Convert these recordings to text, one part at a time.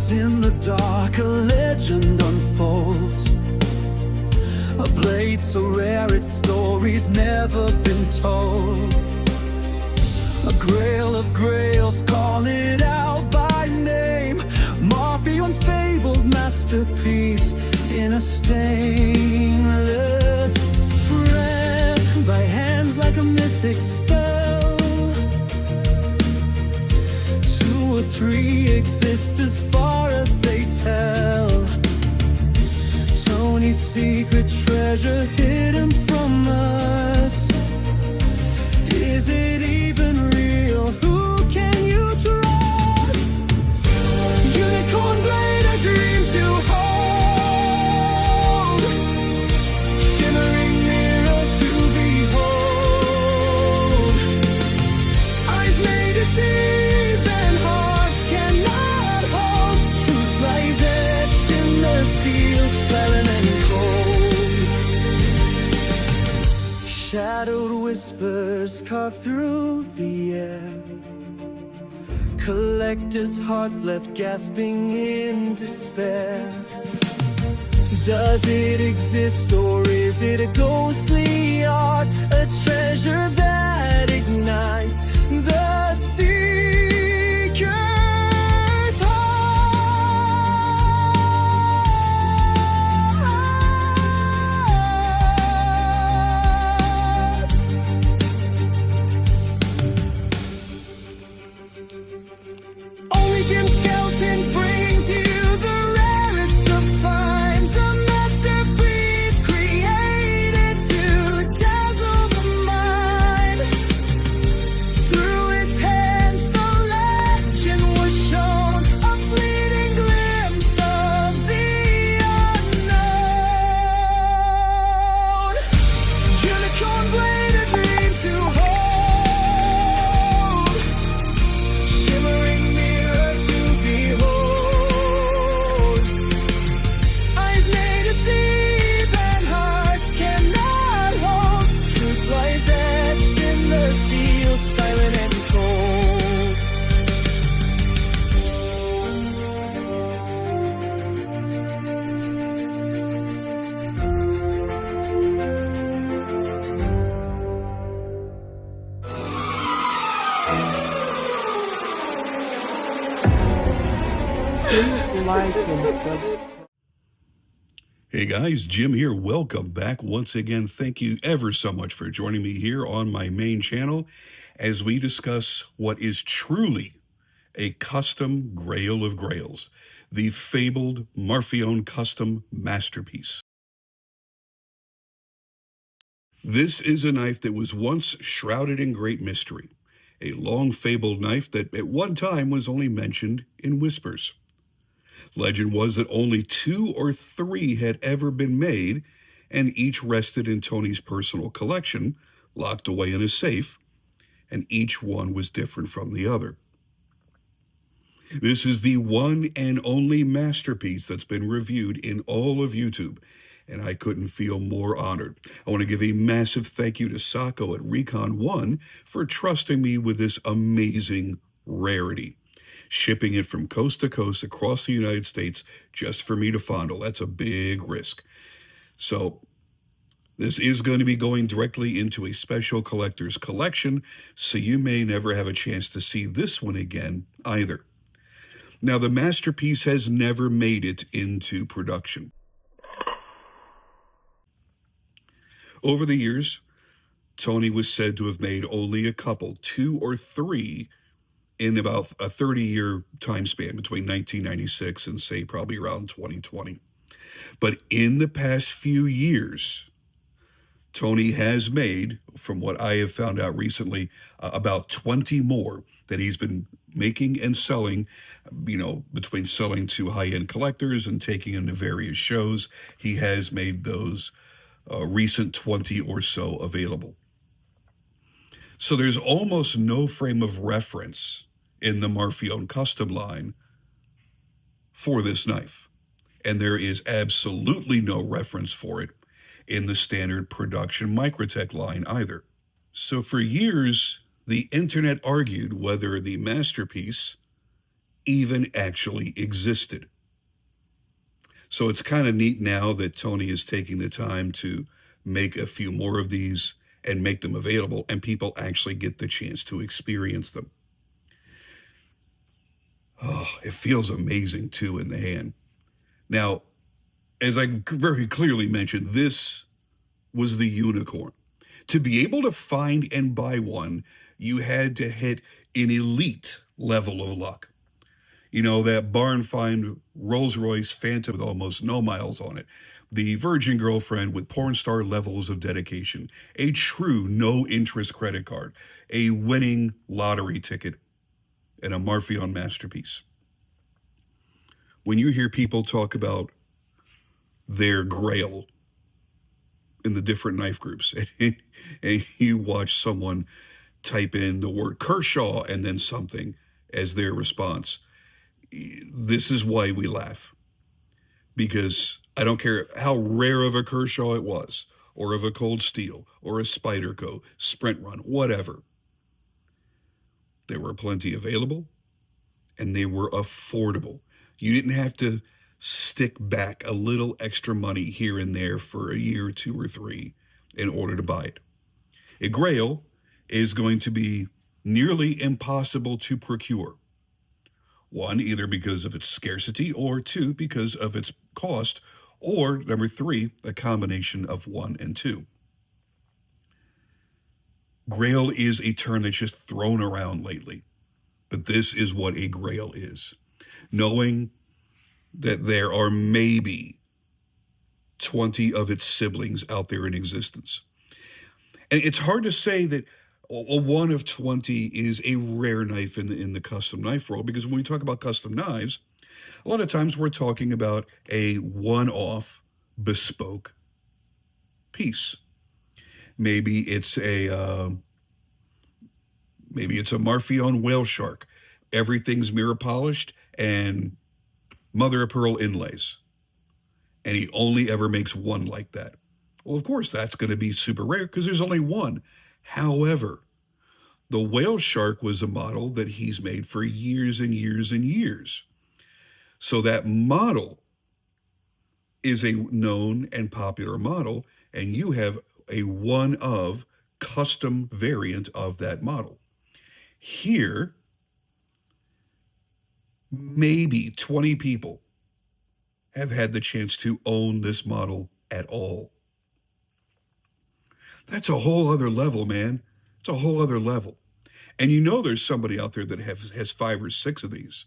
In the dark, a legend unfolds. A blade so rare its story's never been told. A grail of grails, call it out by name. Marfione's fabled masterpiece in a stainless frame, by hands like a mythic spell. 2 or 3 exist as far as they tell. Tony's secret treasure hidden from us. Is it even real? Who can you trust? Unicorn blade, a dream to hold. Shimmering mirror to behold. Eyes may deceive and hearts cannot hold. Truth lies etched in the steel, silent and cold. Shadowed whispers carved through the air. Collectors' hearts left gasping in despair. Does it exist, or is it a ghostly art? A treasure that ignites the seeker's heart. Only Jim Skelton brings you the rarest of finds. A masterpiece created to dazzle the mind. Through his hands the legend was shown, a fleeting glimpse of the unknown. Unicorn blade, a dream to hold. Shimmering mirror to behold. Eyes may deceive and hearts cannot hold. Truth lies etched in the steel, silent and cold. Please like and subscribe. Hey guys, Jim here. Welcome back once again. Thank you ever so much for joining me here on my main channel as we discuss what is truly a custom grail of grails, the fabled Marfione Custom masterpiece. This is a knife that was once shrouded in great mystery, a long fabled knife that at one time was only mentioned in whispers. Legend was that only 2 or 3 had ever been made, and each rested in Tony's personal collection, locked away in a safe, and each one was different from the other. This is the one and only masterpiece that's been reviewed in all of YouTube, and I couldn't feel more honored. I want to give a massive thank you to Sako at Recon 1 for trusting me with this amazing rarity, shipping it from coast to coast across the United States just for me to fondle. That's a big risk. So this is going to be going directly into a special collector's collection, so you may never have a chance to see this one again either. Now, the masterpiece has never made it into production. Over the years, Tony was said to have made only a couple, 2 or 3, in about a 30-year time span between 1996 and, say, probably around 2020. But in the past few years, Tony has made, from what I have found out recently, about 20 more that he's been making and selling, between selling to high-end collectors and taking them to various shows. He has made those recent 20 or so available. So there's almost no frame of reference in the Marfione Custom line for this knife. And there is absolutely no reference for it in the standard production Microtech line either. So for years, the internet argued whether the masterpiece even actually existed. So it's kind of neat now that Tony is taking the time to make a few more of these and make them available, and people actually get the chance to experience them. Oh, it feels amazing too in the hand. Now, as I very clearly mentioned, this was the unicorn. To be able to find and buy one, you had to hit an elite level of luck. You know, that barn find Rolls Royce Phantom with almost no miles on it. The virgin girlfriend with porn star levels of dedication. A true no interest credit card. A winning lottery ticket. And a Marfione masterpiece. When you hear people talk about their grail in the different knife groups, and you watch someone type in the word Kershaw and then something as their response, this is why we laugh. Because I don't care how rare of a Kershaw it was, or of a Cold Steel, or a Spyderco, Sprint Run, whatever. There were plenty available, and they were affordable. You didn't have to stick back a little extra money here and there for a year or two or three in order to buy it. A grail is going to be nearly impossible to procure. One, either because of its scarcity, or two, because of its cost, or number three, a combination of one and two. Grail is a term that's just thrown around lately, but this is what a grail is. Knowing that there are maybe 20 of its siblings out there in existence. And it's hard to say that a one of 20 is a rare knife in the custom knife world, because when we talk about custom knives, a lot of times we're talking about a one-off bespoke piece. Maybe it's a Marfione whale shark. Everything's mirror polished and mother of pearl inlays. And he only ever makes one like that. Well, of course, that's going to be super rare because there's only one. However, the whale shark was a model that he's made for years and years and years. So that model is a known and popular model, and you have a one of custom variant of that model. Here, maybe 20 people have had the chance to own this model at all. That's a whole other level, man. It's a whole other level. And you know there's somebody out there that has 5 or 6 of these,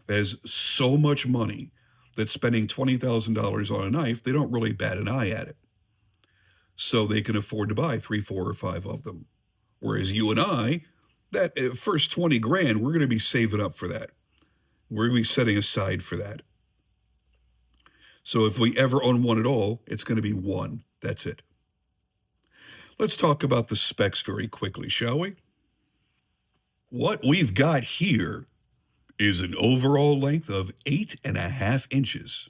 that has so much money that spending $20,000 on a knife, they don't really bat an eye at it. So they can afford to buy 3, 4, or 5 of them. Whereas you and I, that first 20 grand, we're going to be saving up for that. We're going to be setting aside for that. So if we ever own one at all, it's going to be one. That's it. Let's talk about the specs very quickly, shall we? What we've got here is an overall length of 8.5 inches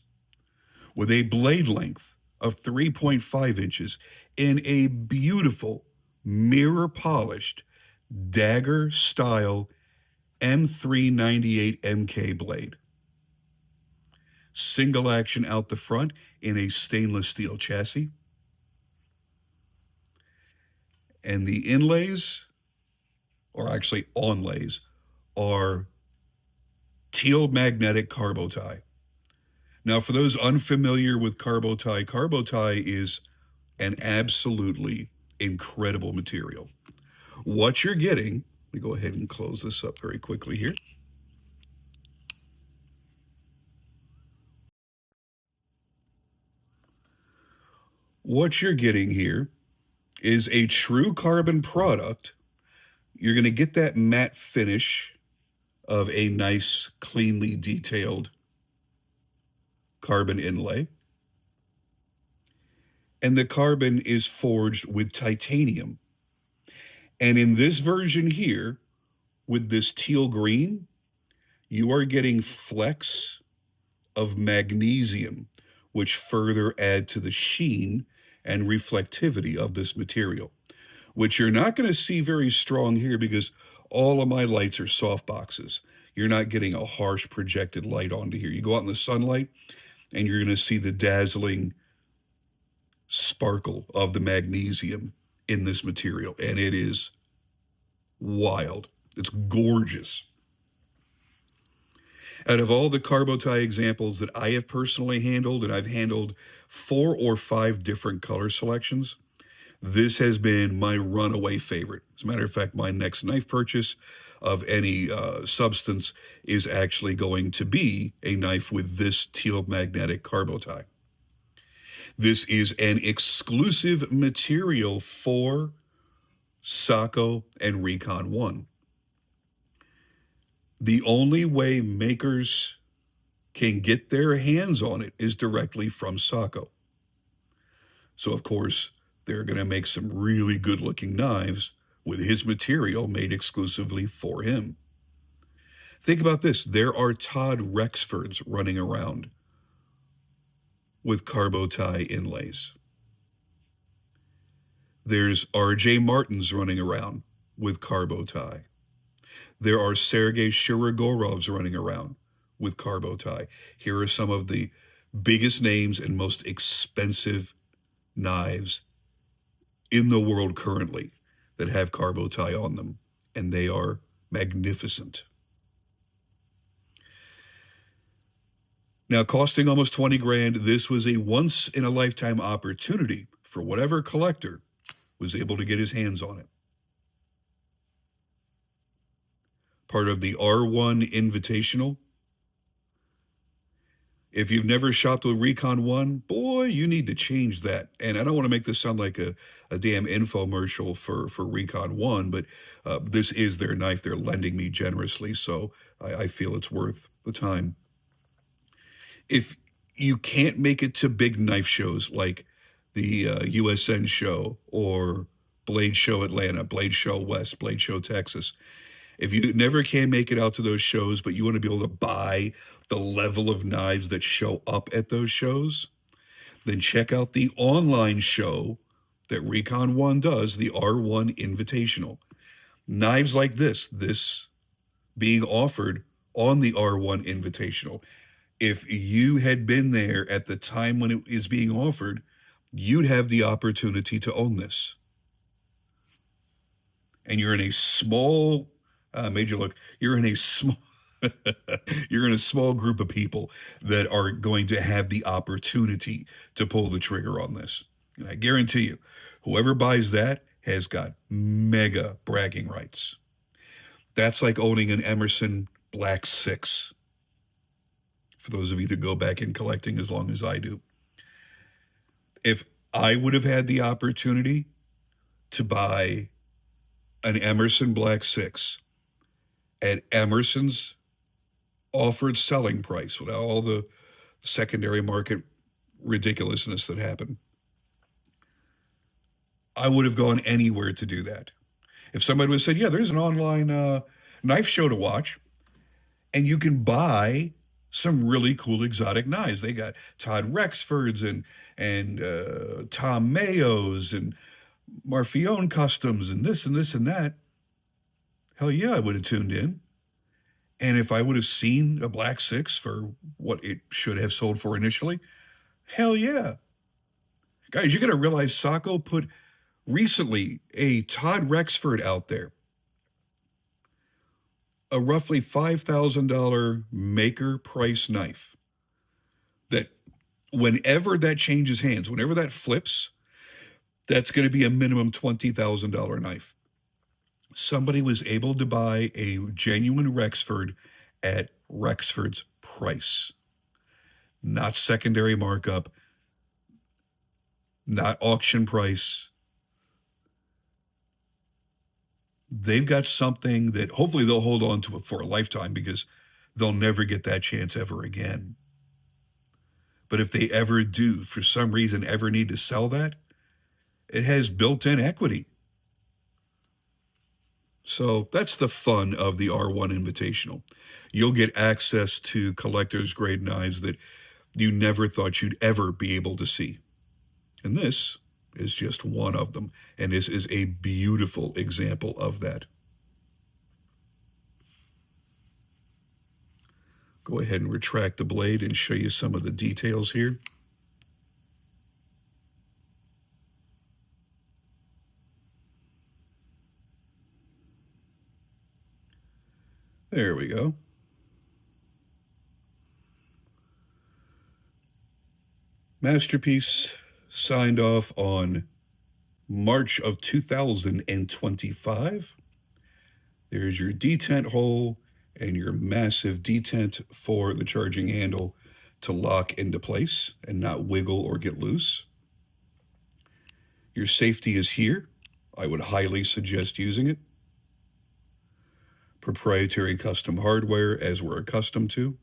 with a blade length of 3.5 inches in a beautiful mirror polished dagger style M398 MK blade. Single action out the front in a stainless steel chassis. And the inlays, or actually onlays, are teal magnetic carbo tie. Now, for those unfamiliar with carbo tie is an absolutely incredible material. What you're getting, let me go ahead and close this up very quickly here. What you're getting here is a true carbon product. You're going to get that matte finish of a nice, cleanly detailed carbon inlay. And the carbon is forged with titanium. And in this version here, with this teal green, you are getting flecks of magnesium, which further add to the sheen and reflectivity of this material, which you're not going to see very strong here because all of my lights are soft boxes. you're not getting a harsh projected light onto here. You go out in the sunlight and you're going to see the dazzling sparkle of the magnesium in this material, and it is wild. It's gorgeous. Out of all the carbo tie examples that I have personally handled, and I've handled 4 or 5 different color selections, this has been my runaway favorite. As a matter of fact, my next knife purchase of any substance is actually going to be a knife with this teal magnetic carbo tie. This is an exclusive material for Sako and Recon 1. The only way makers can get their hands on it is directly from Sako. So, of course, they're going to make some really good-looking knives with his material made exclusively for him. Think about this. There are Todd Rexfords running around with carbo tie inlays. There's R.J. Martins running around with carbo tie. There are Sergei Shirogorovs running around with carbo tie. Here are some of the biggest names and most expensive knives in the world currently that have carbo tie on them, and they are magnificent. Now, costing almost 20 grand, this was a once-in-a-lifetime opportunity for whatever collector was able to get his hands on it. Part of the R1 Invitational. If you've never shopped with Recon 1, boy, you need to change that. And I don't want to make this sound like a damn infomercial for Recon 1, but this is their knife they're lending me generously, so I feel it's worth the time. If you can't make it to big knife shows like the USN show or Blade Show Atlanta, Blade Show West, Blade Show Texas, if you never can make it out to those shows, but you want to be able to buy the level of knives that show up at those shows, then check out the online show that Recon 1 does, the R1 Invitational. Knives like this being offered on the R1 Invitational. If you had been there at the time when it is being offered, you'd have the opportunity to own this. And you're in a small... made you look. You're in a small group of people that are going to have the opportunity to pull the trigger on this. And I guarantee you, whoever buys that has got mega bragging rights. That's like owning an Emerson Black 6. For those of you that go back in collecting as long as I do. If I would have had the opportunity to buy an Emerson Black 6 at Emerson's offered selling price without all the secondary market ridiculousness that happened, I would have gone anywhere to do that. If somebody would have said, yeah, there's an online knife show to watch, and you can buy some really cool exotic knives. They got Todd Rexfords and Tom Mayos and Marfione Customs and this and this and that. Hell yeah, I would have tuned in. And if I would have seen a Black 6 for what it should have sold for initially, hell yeah. Guys, you got to realize Sako put recently a Todd Rexford out there. A roughly $5,000 maker price knife that whenever that changes hands, whenever that flips, that's going to be a minimum $20,000 knife. Somebody was able to buy a genuine Rexford at Rexford's price. Not secondary markup, not auction price. They've got something that hopefully they'll hold on to it for a lifetime because they'll never get that chance ever again. But if they ever do, for some reason, ever need to sell that, it has built-in equity. So that's the fun of the R1 Invitational. You'll get access to collector's grade knives that you never thought you'd ever be able to see. And this is just one of them. And this is a beautiful example of that. go ahead and retract the blade and show you some of the details here. There we go. Masterpiece signed off on March of 2025. There's your detent hole and your massive detent for the charging handle to lock into place and not wiggle or get loose. Your safety is here. I would highly suggest using it. Proprietary custom hardware as we're accustomed to.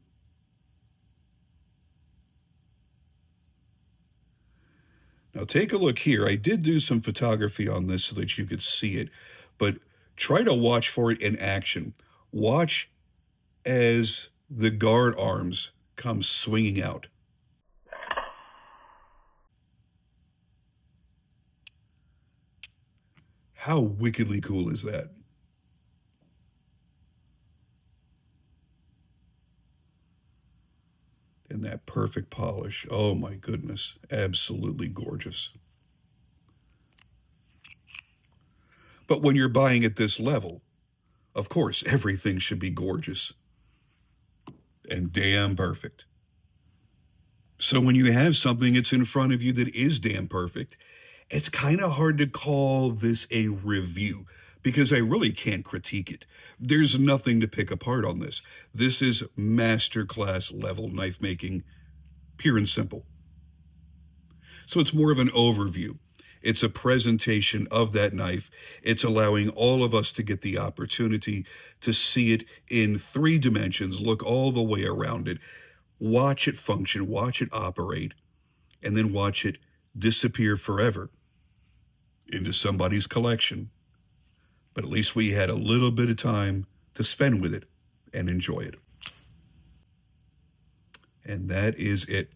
Now take a look here. I did do some photography on this so that you could see it, but try to watch for it in action. Watch as the guard arms come swinging out. How wickedly cool is that? And that perfect polish. Oh my goodness. Absolutely gorgeous. But when you're buying at this level, of course, everything should be gorgeous and damn perfect. So when you have something that's in front of you that is damn perfect, it's kind of hard to call this a review because I really can't critique it. There's nothing to pick apart on this. This is masterclass level knife making, pure and simple. So it's more of an overview. It's a presentation of that knife. It's allowing all of us to get the opportunity to see it in 3 dimensions, look all the way around it, watch it function, watch it operate, and then watch it disappear forever into somebody's collection. But at least we had a little bit of time to spend with it and enjoy it. And that is it.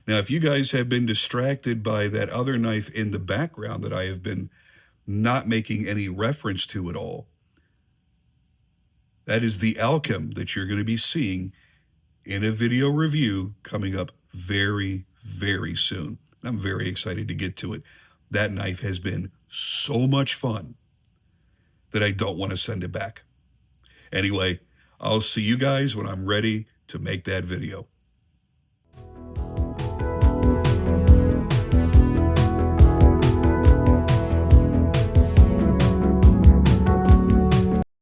Now, if you guys have been distracted by that other knife in the background that I have been not making any reference to at all, that is the Alchem that you're going to be seeing in a video review coming up very, very soon. I'm very excited to get to it. That knife has been so much fun that I don't want to send it back. Anyway, I'll see you guys when I'm ready to make that video.